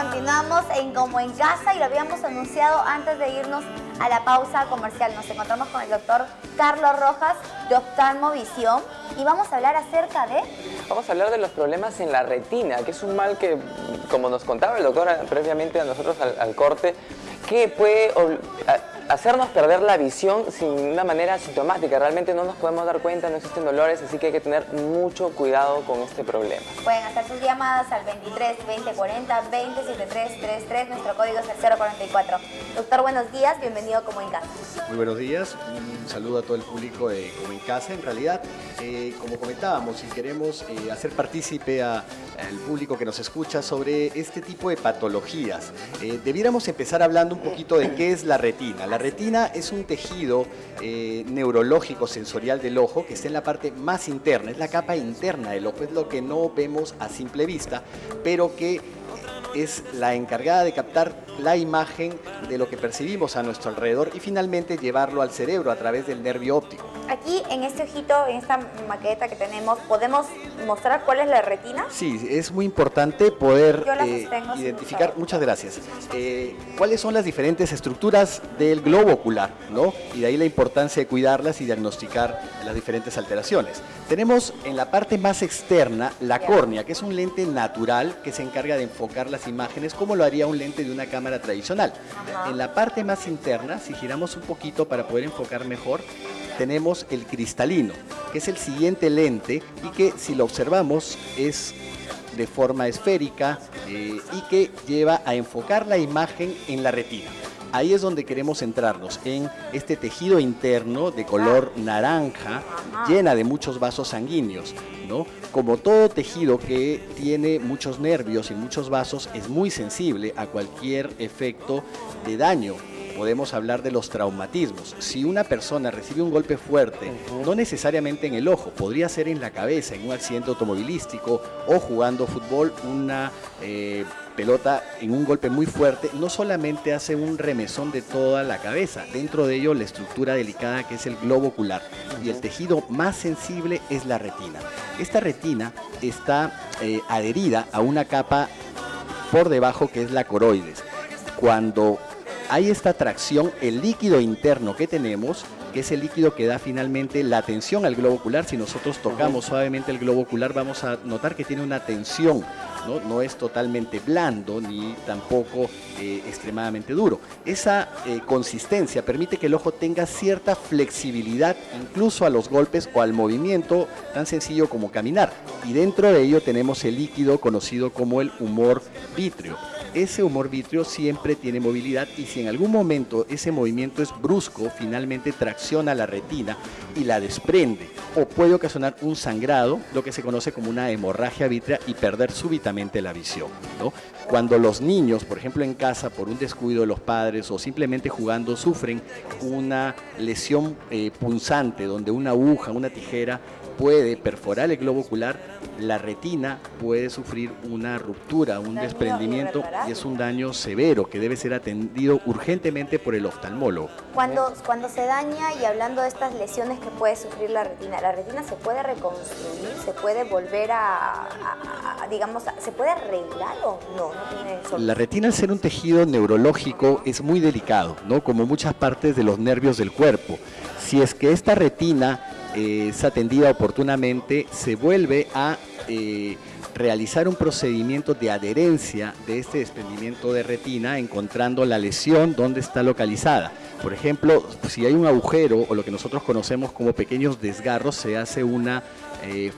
continuamos en Como en Casa y lo habíamos anunciado antes de irnos a la pausa comercial. Nos encontramos con el doctor Carlos Rojas de Oftalmovisión y vamos a hablar acerca de... Vamos a hablar de los problemas en la retina, que es un mal que, como nos contaba el doctor previamente a nosotros al corte, que puede hacernos perder la visión sin una manera sintomática. Realmente no nos podemos dar cuenta, no existen dolores, así que hay que tener mucho cuidado con este problema. Pueden hacer sus llamadas al 23 20 40 20 73 33, nuestro código es el 044. Doctor, buenos días, bienvenido a Como en Casa. Muy buenos días, un saludo a todo el público de Como en Casa. En realidad, como comentábamos, si queremos hacer partícipe al público que nos escucha sobre este tipo de patologías, debiéramos empezar hablando un poquito de qué es la retina. La retina es un tejido neurológico sensorial del ojo que está en la parte más interna, es la capa interna del ojo, es lo que no vemos a simple vista, pero que es la encargada de captar la imagen de lo que percibimos a nuestro alrededor y finalmente llevarlo al cerebro a través del nervio óptico. Aquí en este ojito, en esta maqueta que tenemos, ¿podemos mostrar cuál es la retina? Sí, es muy importante poder Yo identificar, muchas gracias, cuáles son las diferentes estructuras del globo ocular, ¿no? Y de ahí la importancia de cuidarlas y diagnosticar las diferentes alteraciones. Tenemos en la parte más externa la córnea, que es un lente natural que se encarga de enfocar las imágenes como lo haría un lente de una cámara tradicional. En la parte más interna, si giramos un poquito para poder enfocar mejor, tenemos el cristalino, que es el siguiente lente y que si lo observamos es de forma esférica y que lleva a enfocar la imagen en la retina. Ahí es donde queremos centrarnos, en este tejido interno de color naranja, llena de muchos vasos sanguíneos, ¿no? Como todo tejido que tiene muchos nervios y muchos vasos, es muy sensible a cualquier efecto de daño. Podemos hablar de los traumatismos. Si una persona recibe un golpe fuerte, no necesariamente en el ojo, podría ser en la cabeza, en un accidente automovilístico o jugando fútbol, una pelota en un golpe muy fuerte, no solamente hace un remesón de toda la cabeza, dentro de ello la estructura delicada que es el globo ocular y el tejido más sensible es la retina. Esta retina está adherida a una capa por debajo que es la coroides. Cuando hay esta tracción, el líquido interno que tenemos, que es el líquido que da finalmente la tensión al globo ocular, si nosotros tocamos suavemente el globo ocular vamos a notar que tiene una tensión, ¿no? No es totalmente blando ni tampoco extremadamente duro. Esa consistencia permite que el ojo tenga cierta flexibilidad incluso a los golpes o al movimiento tan sencillo como caminar. Y dentro de ello tenemos el líquido conocido como el humor vítreo. Ese humor vítreo siempre tiene movilidad y si en algún momento ese movimiento es brusco, finalmente tracciona la retina y la desprende o puede ocasionar un sangrado, lo que se conoce como una hemorragia vítrea y perder súbitamente la visión, ¿no? Cuando los niños, por ejemplo en casa, por un descuido de los padres o simplemente jugando, sufren una lesión punzante donde una aguja, una tijera puede perforar el globo ocular, la retina puede sufrir una ruptura, un desprendimiento y es un daño severo que debe ser atendido urgentemente por el oftalmólogo. Cuando se daña, y hablando de estas lesiones que puede sufrir la retina se puede reconstruir, se puede volver digamos, ¿se puede arreglar o no? No tiene solución. La retina, al ser un tejido neurológico, es muy delicado, ¿no? Como muchas partes de los nervios del cuerpo. Si es que esta retina es atendida oportunamente, se vuelve a realizar un procedimiento de adherencia de este desprendimiento de retina, encontrando la lesión donde está localizada. Por ejemplo, si hay un agujero o lo que nosotros conocemos como pequeños desgarros, se hace una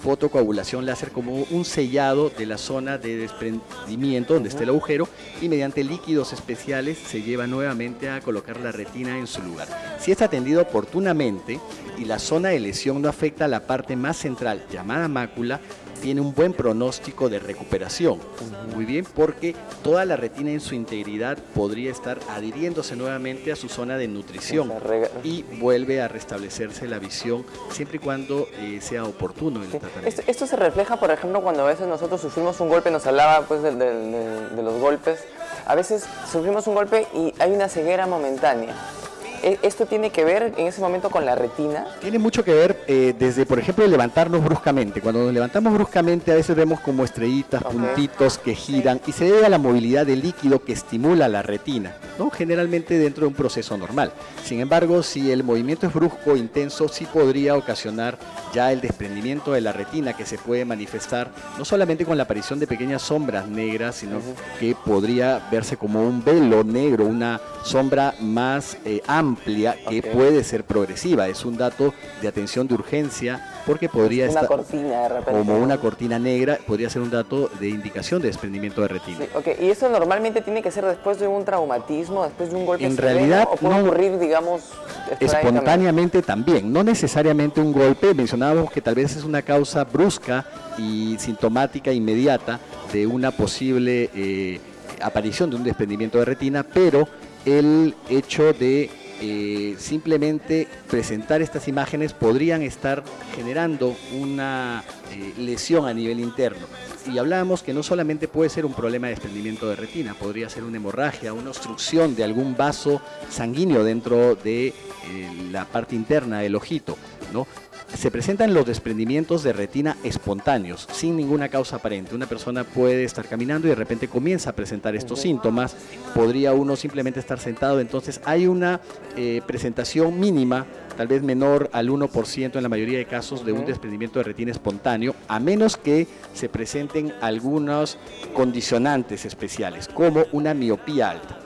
fotocoagulación láser como un sellado de la zona de desprendimiento donde está el agujero y mediante líquidos especiales se lleva nuevamente a colocar la retina en su lugar. Si es atendido oportunamente y la zona de lesión no afecta a la parte más central llamada mácula, tiene un buen pronóstico de recuperación. Muy bien, porque toda la retina en su integridad podría estar adhiriéndose nuevamente a su zona de nutrición y vuelve a restablecerse la visión siempre y cuando sea oportuno el tratamiento. Esto se refleja, por ejemplo, cuando a veces nosotros sufrimos un golpe, nos hablaba pues de los golpes, a veces sufrimos un golpe y hay una ceguera momentánea. ¿Esto tiene que ver en ese momento con la retina? Tiene mucho que ver desde, por ejemplo, levantarnos bruscamente. Cuando nos levantamos bruscamente a veces vemos como estrellitas, puntitos que giran y se debe a la movilidad del líquido que estimula la retina, ¿no? Generalmente dentro de un proceso normal. Sin embargo, si el movimiento es brusco, intenso, sí podría ocasionar ya el desprendimiento de la retina, que se puede manifestar no solamente con la aparición de pequeñas sombras negras, sino que podría verse como un velo negro, una sombra más amplia que puede ser progresiva. Es un dato de atención de urgencia porque podría estar cortina de repente, como una cortina negra, podría ser un dato de indicación de desprendimiento de retina. Sí, okay. ¿Y eso normalmente tiene que ser después de un traumatismo, después de un golpe en realidad o puede ocurrir, digamos, espontáneamente también? No necesariamente un golpe. Mencionábamos que tal vez es una causa brusca y sintomática inmediata de una posible aparición de un desprendimiento de retina, pero el hecho de simplemente presentar estas imágenes podrían estar generando una lesión a nivel interno. Y hablábamos que no solamente puede ser un problema de desprendimiento de retina, podría ser una hemorragia, una obstrucción de algún vaso sanguíneo dentro de la parte interna del ojito, ¿no? Se presentan los desprendimientos de retina espontáneos, sin ninguna causa aparente. Una persona puede estar caminando y de repente comienza a presentar estos síntomas. Podría uno simplemente estar sentado. Entonces hay una presentación mínima, tal vez menor al 1% en la mayoría de casos, de un desprendimiento de retina espontáneo, a menos que se presenten algunos condicionantes especiales, como una miopía alta.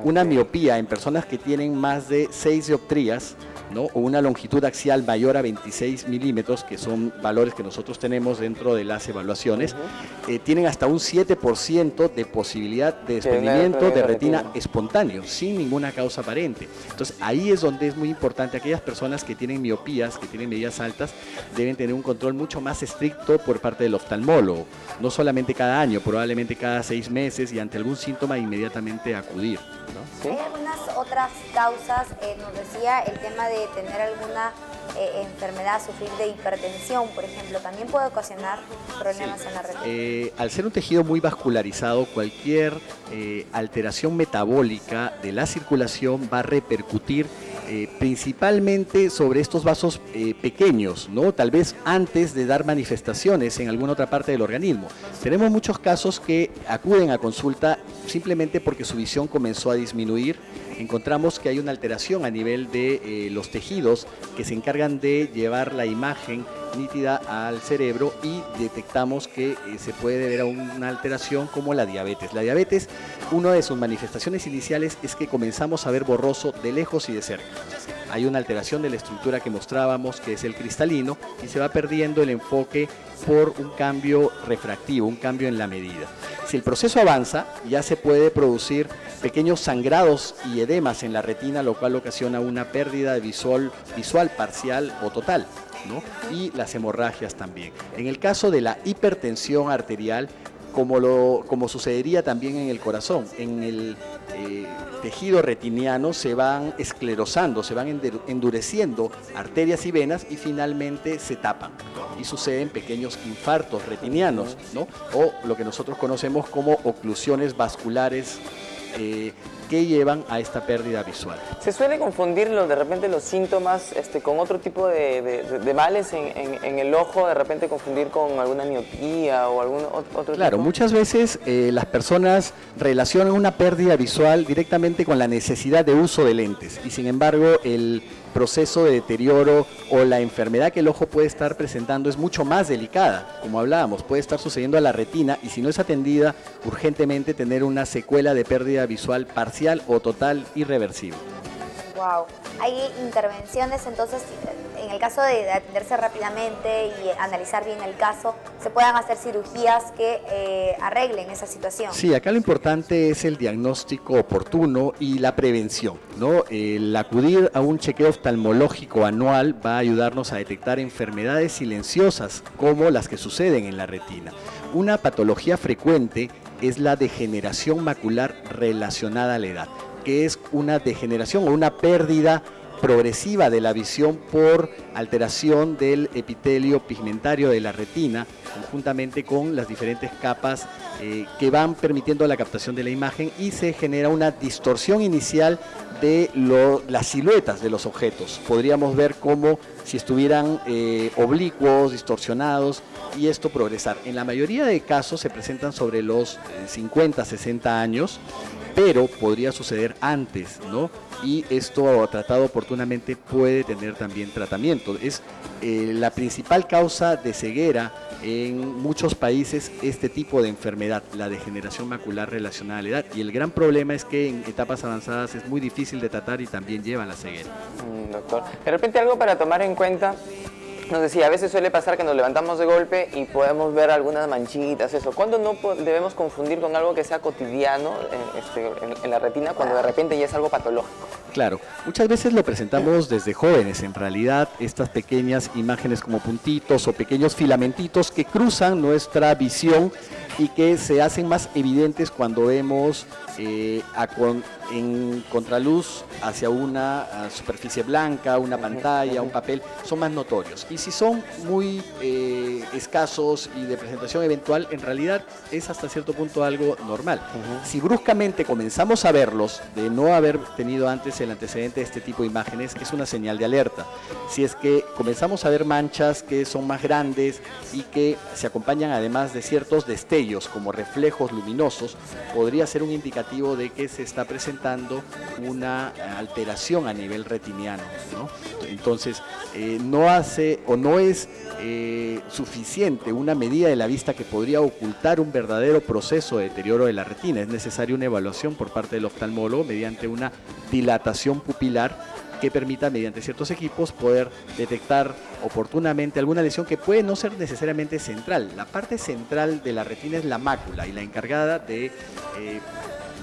Una miopía en personas que tienen más de 6 dioptrías, ¿no? O una longitud axial mayor a 26 milímetros, que son valores que nosotros tenemos dentro de las evaluaciones, tienen hasta un 7% de posibilidad de desprendimiento de retina espontáneo, sin ninguna causa aparente. Entonces ahí es donde es muy importante. Aquellas personas que tienen miopías, que tienen medidas altas, deben tener un control mucho más estricto por parte del oftalmólogo, no solamente cada año, probablemente cada 6 meses, y ante algún síntoma inmediatamente acudir, ¿no? ¿Sí? Hay algunas otras causas, nos decía el tema de tener alguna enfermedad, sufrir de hipertensión, por ejemplo, también puede ocasionar problemas en la retina. Al ser un tejido muy vascularizado, cualquier alteración metabólica de la circulación va a repercutir principalmente sobre estos vasos pequeños, ¿no? Tal vez antes de dar manifestaciones en alguna otra parte del organismo. Tenemos muchos casos que acuden a consulta simplemente porque su visión comenzó a disminuir. Encontramos que hay una alteración a nivel de los tejidos que se encargan de llevar la imagen nítida al cerebro, y detectamos que se puede deber a una alteración como la diabetes. La diabetes, una de sus manifestaciones iniciales es que comenzamos a ver borroso de lejos y de cerca. Hay una alteración de la estructura que mostrábamos, que es el cristalino, y se va perdiendo el enfoque por un cambio refractivo, un cambio en la medida. Si el proceso avanza, ya se puede producir pequeños sangrados y edemas en la retina, lo cual ocasiona una pérdida de visual parcial o total, ¿no? Y las hemorragias también. En el caso de la hipertensión arterial, como sucedería también en el corazón, en el tejido retiniano se van esclerosando, se van endureciendo arterias y venas y finalmente se tapan y suceden pequeños infartos retinianos, ¿no? O lo que nosotros conocemos como oclusiones vasculares que llevan a esta pérdida visual. ¿Se suele confundir de repente los síntomas con otro tipo de males en el ojo? De repente confundir con alguna miopía o algún otro Claro, tipo. Muchas veces las personas relacionan una pérdida visual directamente con la necesidad de uso de lentes, y sin embargo el proceso de deterioro o la enfermedad que el ojo puede estar presentando es mucho más delicada. Como hablábamos, puede estar sucediendo a la retina, y si no es atendida urgentemente, tener una secuela de pérdida visual parcial o total irreversible. Wow. Hay intervenciones, entonces, en el caso de atenderse rápidamente y analizar bien el caso, se puedan hacer cirugías que arreglen esa situación. Sí, acá lo importante es el diagnóstico oportuno y la prevención, ¿no? El acudir a un chequeo oftalmológico anual va a ayudarnos a detectar enfermedades silenciosas como las que suceden en la retina. Una patología frecuente es la degeneración macular relacionada a la edad, que es una degeneración o una pérdida progresiva de la visión por alteración del epitelio pigmentario de la retina, conjuntamente con las diferentes capas que van permitiendo la captación de la imagen, y se genera una distorsión inicial de las siluetas de los objetos. Podríamos ver como si estuvieran oblicuos, distorsionados, y esto progresar. En la mayoría de casos se presentan sobre los 50, 60 años, pero podría suceder antes, ¿no? Y esto, tratado oportunamente, puede tener también tratamiento. Es la principal causa de ceguera en muchos países, este tipo de enfermedad, la degeneración macular relacionada a la edad. Y el gran problema es que en etapas avanzadas es muy difícil de tratar y también lleva a la ceguera. Doctor, de repente algo para tomar en cuenta. Nos decía, a veces suele pasar que nos levantamos de golpe y podemos ver algunas manchitas, eso. ¿Cuándo no debemos confundir con algo que sea cotidiano en la retina, cuando de repente ya es algo patológico? Claro, muchas veces lo presentamos desde jóvenes. En realidad, estas pequeñas imágenes como puntitos o pequeños filamentitos que cruzan nuestra visión y que se hacen más evidentes cuando vemos en contraluz hacia una superficie blanca, una pantalla, un papel, son más notorios. Y si son muy escasos y de presentación eventual, en realidad es hasta cierto punto algo normal. Si bruscamente comenzamos a verlos, de no haber tenido antes el antecedente de este tipo de imágenes, es una señal de alerta. Si es que comenzamos a ver manchas que son más grandes y que se acompañan además de ciertos destellos como reflejos luminosos, podría ser un indicativo de que se está presentando una alteración a nivel retiniano, ¿no? Entonces, no es suficiente una medida de la vista que podría ocultar un verdadero proceso de deterioro de la retina. Es necesaria una evaluación por parte del oftalmólogo mediante una dilatación pupilar que permita, mediante ciertos equipos, poder detectar oportunamente alguna lesión que puede no ser necesariamente central. La parte central de la retina es la mácula, y la encargada de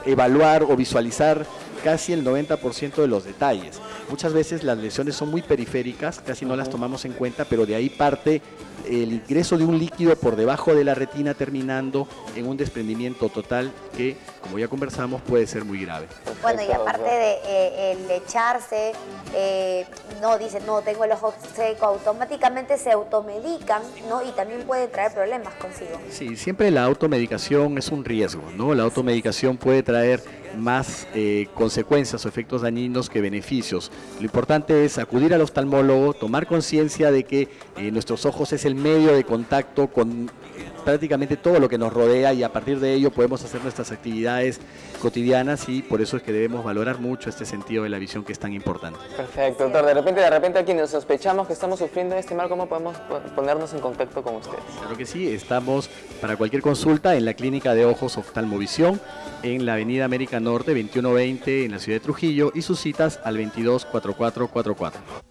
evaluar o visualizar casi el 90% de los detalles. Muchas veces las lesiones son muy periféricas, casi no las tomamos en cuenta, pero de ahí parte el ingreso de un líquido por debajo de la retina, terminando en un desprendimiento total que, como ya conversamos, puede ser muy grave. Bueno, y aparte de el echarse, no, tengo el ojo seco, automáticamente se automedican, ¿no? Y también puede traer problemas consigo. Sí, siempre la automedicación es un riesgo, ¿no? La automedicación puede traer más consecuencias o efectos dañinos que beneficios. Lo importante es acudir al oftalmólogo, tomar conciencia de que nuestros ojos es el medio de contacto con prácticamente todo lo que nos rodea, y a partir de ello podemos hacer nuestras actividades cotidianas, y por eso es que debemos valorar mucho este sentido de la visión, que es tan importante. Perfecto, doctor. De repente a quienes sospechamos que estamos sufriendo este mal, ¿cómo podemos ponernos en contacto con ustedes? Claro que sí, estamos para cualquier consulta en la Clínica de Ojos Oftalmovisión, en la Avenida América Norte 2120 en la ciudad de Trujillo, y sus citas al 224444.